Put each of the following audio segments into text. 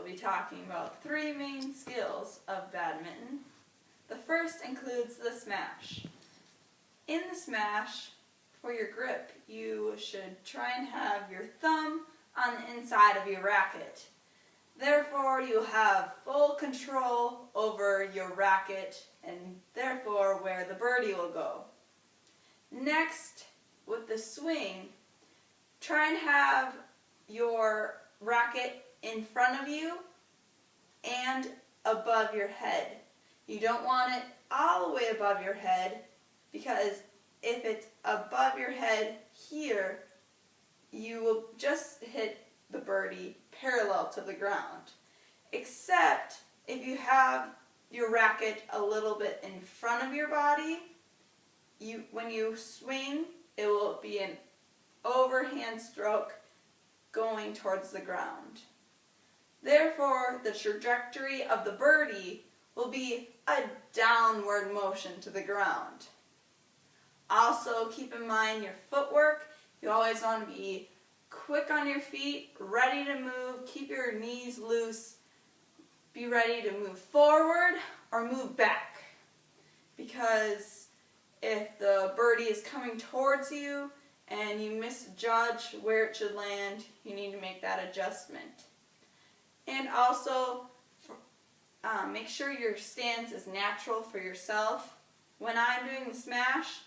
be talking about three main skills of badminton. The first includes the smash. In the smash, for your grip, you should try and have your thumb on the inside of your racket. Therefore, you have full control over your racket and therefore where the birdie will go. Next, with the swing, try and have your racket in front of you and above your head. You don't want it all the way above your head, because if it's above your head here, you will just hit the birdie parallel to the ground. Except if you have your racket a little bit in front of your body, when you swing, it will be an overhand stroke going towards the ground. Therefore, the trajectory of the birdie will be a downward motion to the ground. Also, keep in mind your footwork. You always want to be quick on your feet, ready to move, keep your knees loose, be ready to move forward or move back. Because if the birdie is coming towards you and you misjudge where it should land, you need to make that adjustment. And also, make sure your stance is natural for yourself. When I'm doing the smash,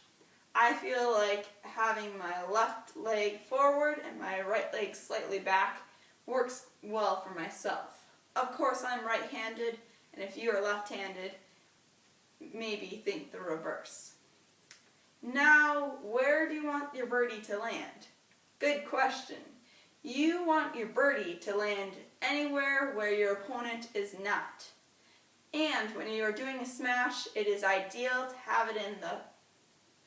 I feel like having my left leg forward and my right leg slightly back works well for myself. Of course, I'm right-handed, and if you are left-handed, maybe think the reverse. Now, where do you want your birdie to land? Good question. You want your birdie to land anywhere where your opponent is not. And when you are doing a smash, it is ideal to have it in the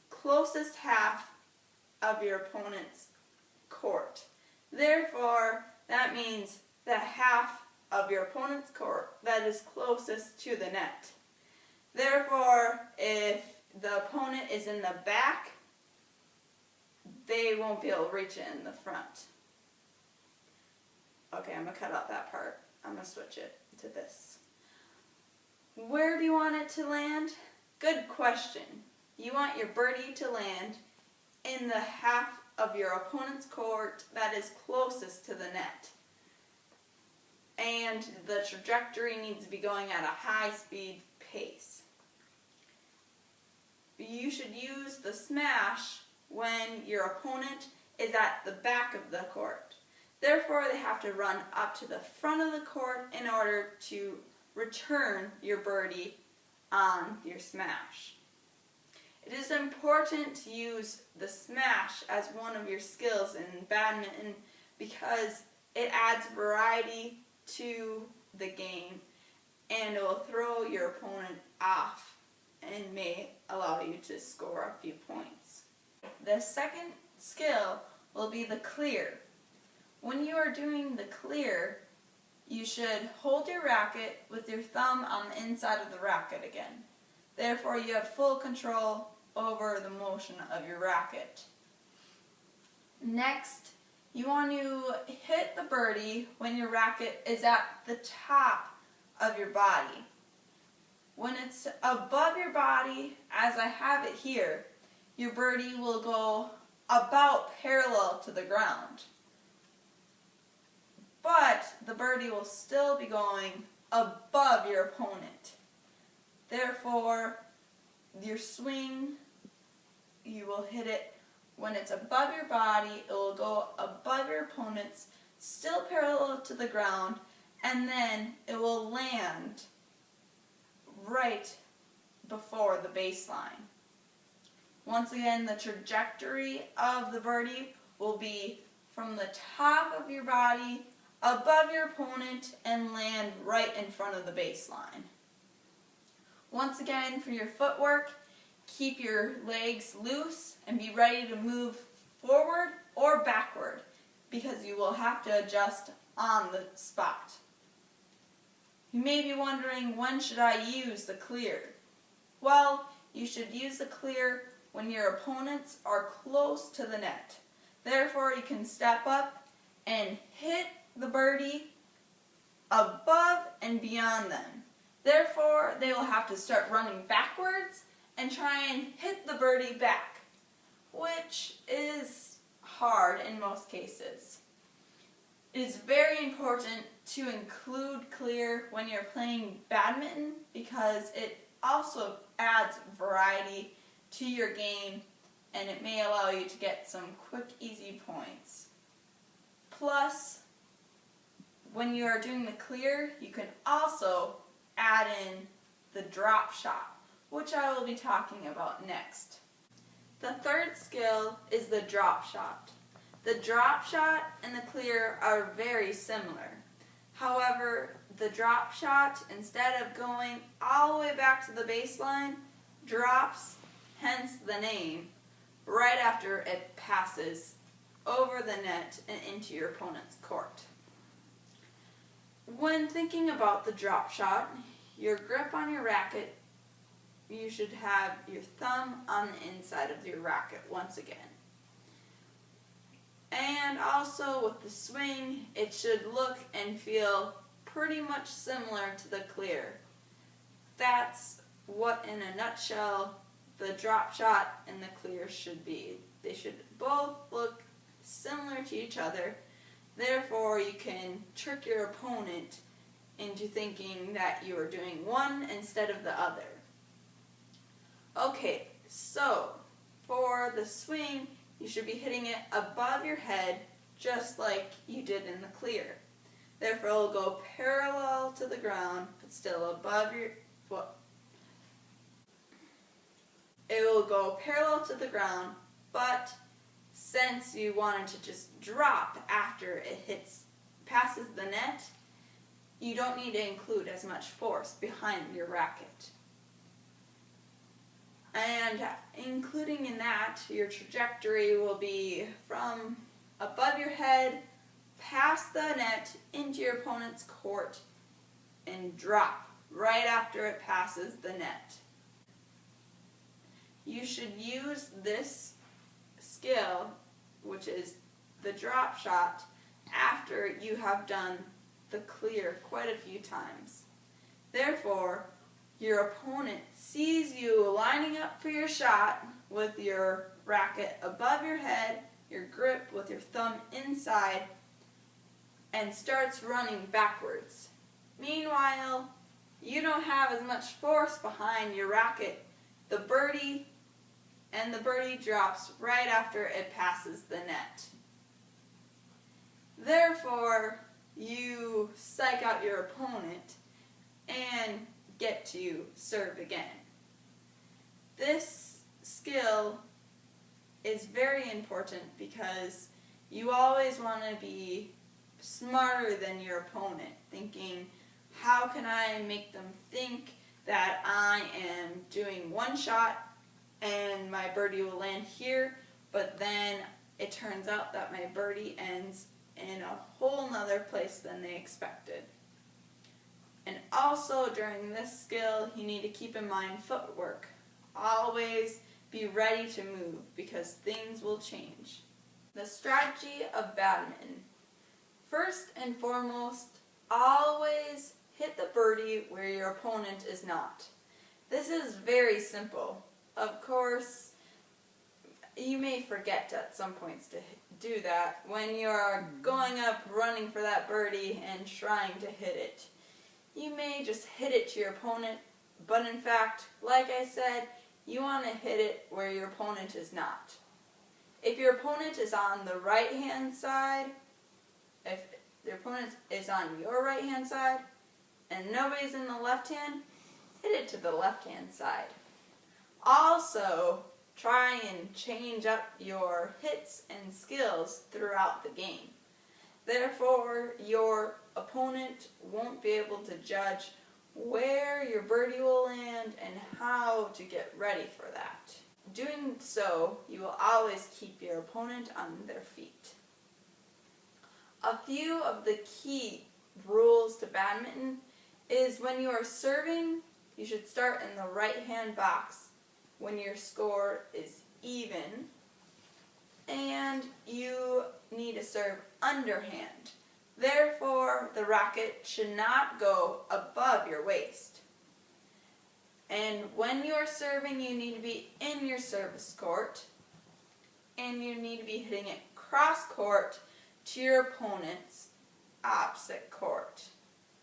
closest half of your opponent's court. Therefore, that means the half of your opponent's court that is closest to the net. Therefore, if the opponent is in the back, they won't be able to reach it in the front. Okay, I'm going to cut out that part. I'm going to switch it to this. Where do you want it to land? Good question. You want your birdie to land in the half of your opponent's court that is closest to the net. And the trajectory needs to be going at a high speed pace. You should use the smash when your opponent is at the back of the court. Therefore, they have to run up to the front of the court in order to return your birdie on your smash. It is important to use the smash as one of your skills in badminton because it adds variety to the game and it will throw your opponent off and may allow you to score a few points. The second skill will be the clear. When you are doing the clear, you should hold your racket with your thumb on the inside of the racket again. Therefore, you have full control over the motion of your racket. Next, you want to hit the birdie when your racket is at the top of your body. When it's above your body, as I have it here, your birdie will go about parallel to the ground. But the birdie will still be going above your opponent. Therefore, your swing, you will hit it when it's above your body, it will go above your opponent's, still parallel to the ground, and then it will land right before the baseline. Once again, the trajectory of the birdie will be from the top of your body, above your opponent, and land right in front of the baseline. Once again, for your footwork, keep your legs loose and be ready to move forward or backward because you will have to adjust on the spot. You may be wondering, when should I use the clear? Well, you should use the clear when your opponents are close to the net. Therefore, you can step up and hit the birdie above and beyond them. Therefore, they will have to start running backwards and try and hit the birdie back, which is hard in most cases. It is very important to include clear when you're playing badminton because it also adds variety to your game and it may allow you to get some quick, easy points. Plus, when you are doing the clear, you can also add in the drop shot, which I will be talking about next. The third skill is the drop shot. The drop shot and the clear are very similar. However, the drop shot, instead of going all the way back to the baseline, drops, hence the name, right after it passes over the net and into your opponent's court. When thinking about the drop shot, your grip on your racket, you should have your thumb on the inside of your racket once again. And also with the swing, it should look and feel pretty much similar to the clear. That's what, in a nutshell, the drop shot and the clear should be. They should both look similar to each other. Therefore, you can trick your opponent into thinking that you are doing one instead of the other. Okay, so for the swing, you should be hitting it above your head just like you did in the clear. Therefore, it will go parallel to the ground, but still above your foot. It will go parallel to the ground, but since you wanted to just drop after it passes the net, you don't need to include as much force behind your racket. And including in that, your trajectory will be from above your head, past the net, into your opponent's court, and drop right after it passes the net. You should use this skill, which is the drop shot, after you have done the clear quite a few times. Therefore, your opponent sees you lining up for your shot with your racket above your head, your grip with your thumb inside, and starts running backwards. Meanwhile, you don't have as much force behind your racket. The birdie drops right after it passes the net. Therefore, you psych out your opponent and get to serve again. This skill is very important because you always want to be smarter than your opponent, thinking, how can I make them think that I am doing one shot and my birdie will land here, but then it turns out that my birdie ends in a whole nother place than they expected. And also during this skill, you need to keep in mind footwork. Always be ready to move because things will change. The strategy of badminton. First and foremost, always hit the birdie where your opponent is not. This is very simple. Of course, you may forget at some points to do that when you're going up, running for that birdie and trying to hit it. You may just hit it to your opponent, but in fact, like I said, you want to hit it where your opponent is not. If your opponent is on the right-hand side, if your opponent is on your right-hand side and nobody's in the left hand, hit it to the left-hand side. Also, try and change up your hits and skills throughout the game. Therefore, your opponent won't be able to judge where your birdie will land and how to get ready for that. Doing so, you will always keep your opponent on their feet. A few of the key rules to badminton is when you are serving, you should start in the right-hand box when your score is even, and you need to serve underhand. Therefore, the racket should not go above your waist. And when you are serving, you need to be in your service court, and you need to be hitting it cross court to your opponent's opposite court.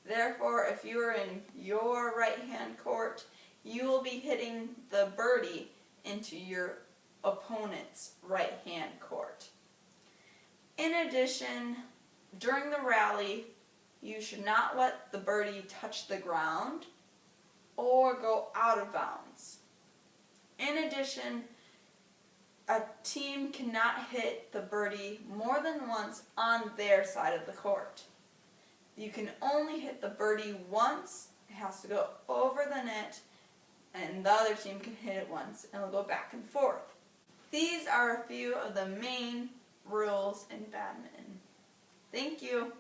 Therefore, if you are in your right hand court, you will be hitting the birdie into your opponent's right hand court. In addition, during the rally, you should not let the birdie touch the ground or go out of bounds. In addition, a team cannot hit the birdie more than once on their side of the court. You can only hit the birdie once. It has to go over the net, and the other team can hit it once, and it'll go back and forth. These are a few of the main rules in badminton. Thank you.